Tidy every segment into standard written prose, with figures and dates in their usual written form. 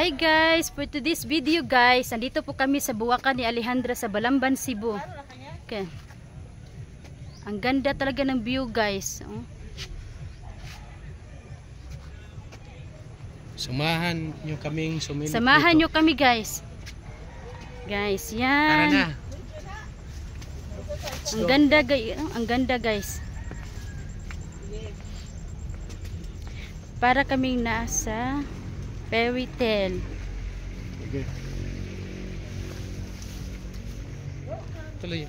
Hi guys, for today's video guys, nandito po kami sa buwakan ni Alejandra sa Balamban, Cebu. Okay. Ang ganda talaga ng view guys. Oh. Samahan nyo kaming sumilip. Samahan nyo kami guys. Guys, yan. Tara na. Ang ganda guys, ang ganda guys. Para kaming nasa fairy tale. Okay. Tuloy.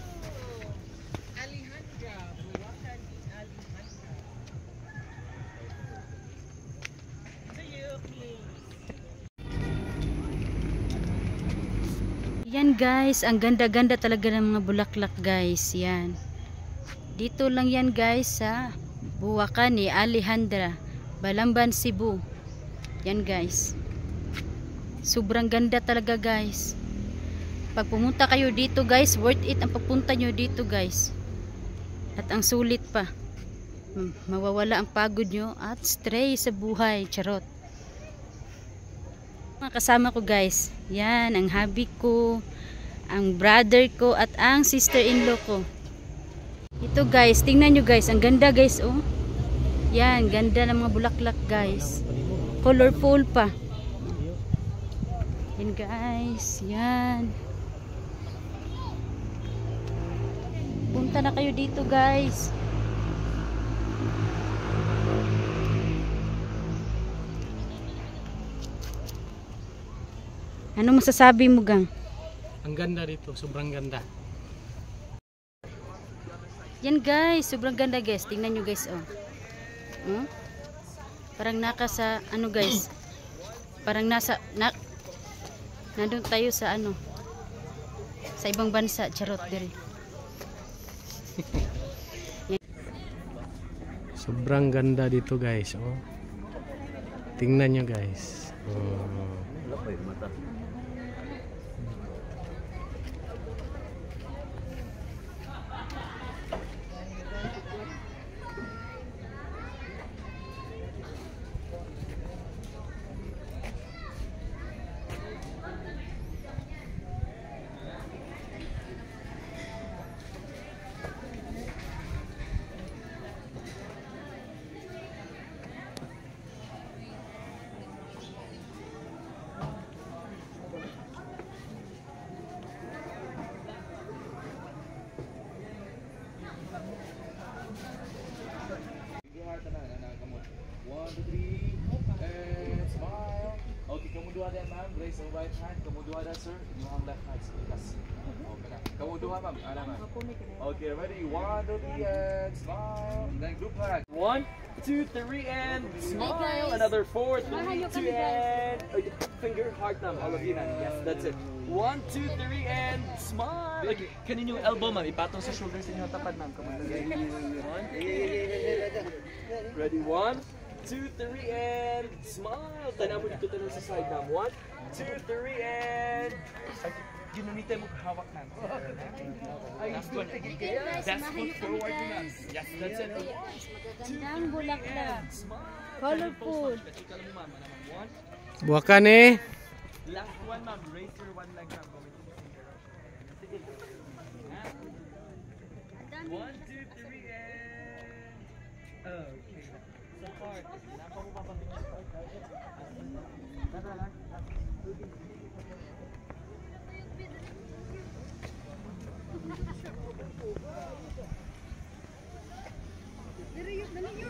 Yan guys, ang ganda-ganda talaga ng mga bulaklak guys. Yan. Dito lang yan guys sa buwakan ni Alejandra, Balamban, Cebu. Yan guys. Sobrang ganda talaga guys. Pag pumunta kayo dito guys, worth it ang pagpunta nyo dito guys. At ang sulit pa. Mawawala ang pagod nyo at stress sa buhay. Charot. Mga kasama ko guys. Yan, ang hubby ko, ang brother ko at ang sister-in-law ko. Ito guys, tingnan nyo guys. Ang ganda guys oh. Yan, ganda ng mga bulaklak guys. Colorful pa. Yan guys, yan. Punta na kayo dito guys. Ano masasabi mo gang? Ang ganda dito, sobrang ganda. Yan guys, sobrang ganda guys. Tingnan nyo guys oh. Parang naka sa ano guys. Parang nandun tayo sa ano, sa ibang bansa. Charot diri. Sobrang ganda dito guys. Oh. Tingnan nyo guys. Oh. Raise your right hand. Kamu dua dah sir. You have left hand sebelas. Okay lah. Kamu dua mam. Ada mam. Okay, ready. 1, 2, 3 and smile. Then group hug. 1, 2, 3 and smile. Another 4, 3, 2 and finger heart nam. All of you man. Yes, that's it. 1, 2, 3 and smile. Okay, kaninyo elbow mam. Ipatong sa shoulders ninyo tapad mam. Come on. Ready. 1, 2, 3 and smile. Tanaw mo dito tanong sa side nam. 1, 2, 3 and ginamitin mo hawak na. Last one. That's foot forward mo na. Yes, that's it. Magandang bulaklak. Colorful. Buwakan eh. Last one ma'am. Raise your one leg ma'am. 1, 2, 3 and okay. Sa part. Napa mo papabigyan sa part. Tara lang. Diriyot na ninyo.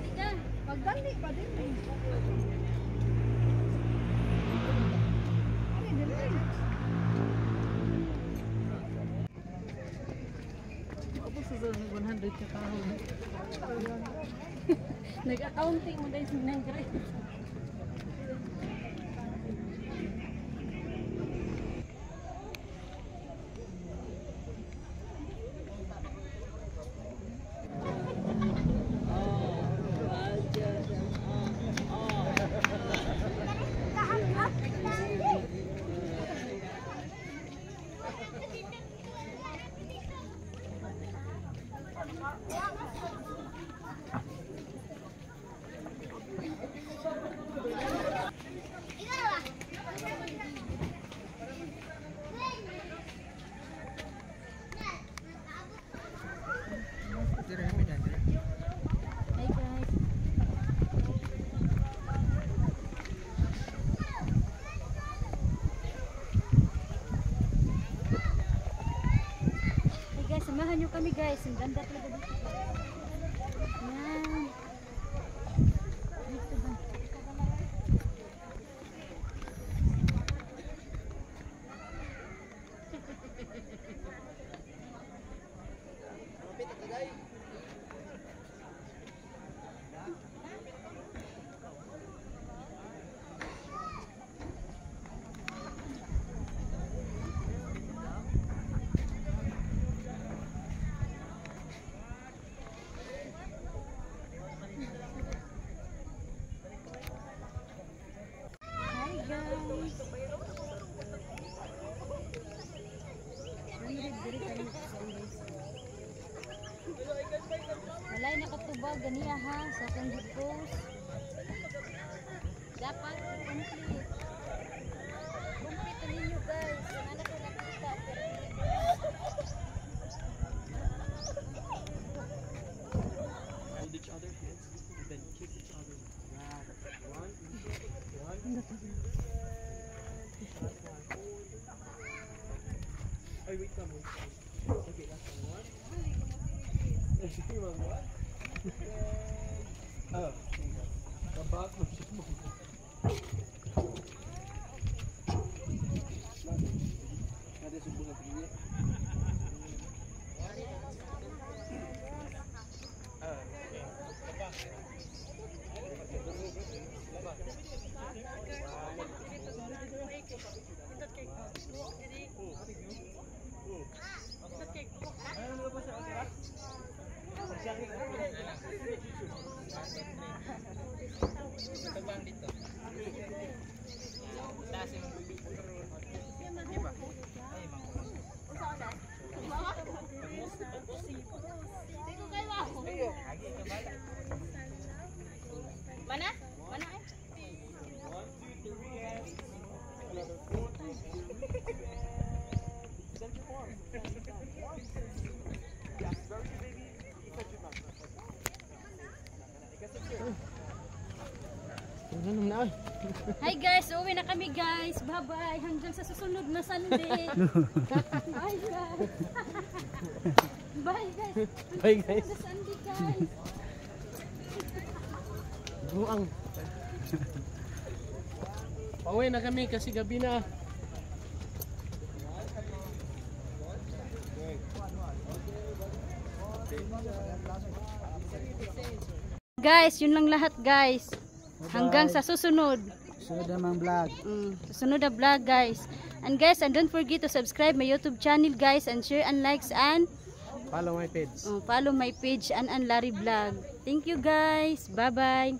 Ika, pagdali pa din. Ay, dali. Ako sa 100 ka kahon. Nag-accounting mo dahil sinang grade. guys, ang ganda talaga dito. Yan. Dito ba? Walay nakatubag ganiya ha sa akong post. Dapat complete. Complete ninyo guys. Ano ko nakita Hold each other hands and then kiss each other. Yeah. One. Ay, wait lang. Okay, that's one. One. Oh, kabak mo siya mo. Ada subuh na tinggi. Mana? Mana? Hi guys, uwi na kami guys. Bye-bye. Hanggang sa susunod na Sunday. Bye guys. Bye guys. Bye guys. Hanggang sa Sunday guys. Buang. Pauwi na kami kasi gabi na. Guys, yun lang lahat guys. Hanggang sa susunod. Susunod namang vlog. Susunod na vlog guys. And guys, and don't forget to subscribe my YouTube channel guys, and share and likes and Follow my page. follow my page and Larry Vlog. Thank you guys. Bye bye.